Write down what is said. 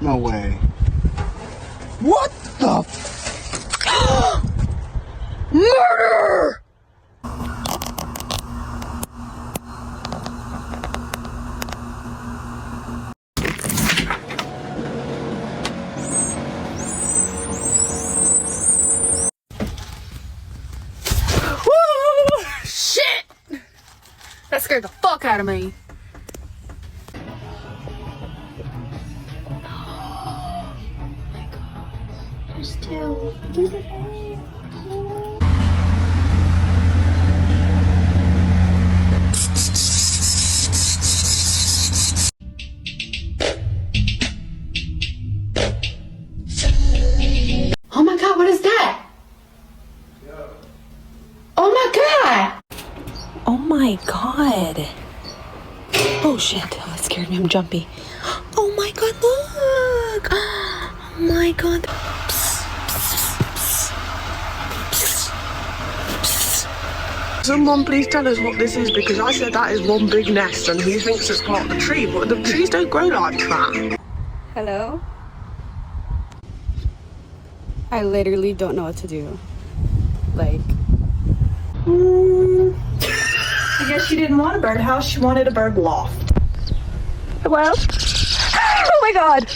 No way. What the Murder! Woo! Shit! That scared the fuck out of me. Oh my god. There's two. Oh my god, what is that? Oh my god! Oh my god. Oh shit, that scared me. I'm jumpy. Oh my god, look! Oh my god. Someone please tell us what this is, because I said that is one big nest and he thinks it's part of the tree, but the trees don't grow like that. Hello? I literally don't know what to do. Like, I guess she didn't want a birdhouse, she wanted a bird loft. Well, oh my god.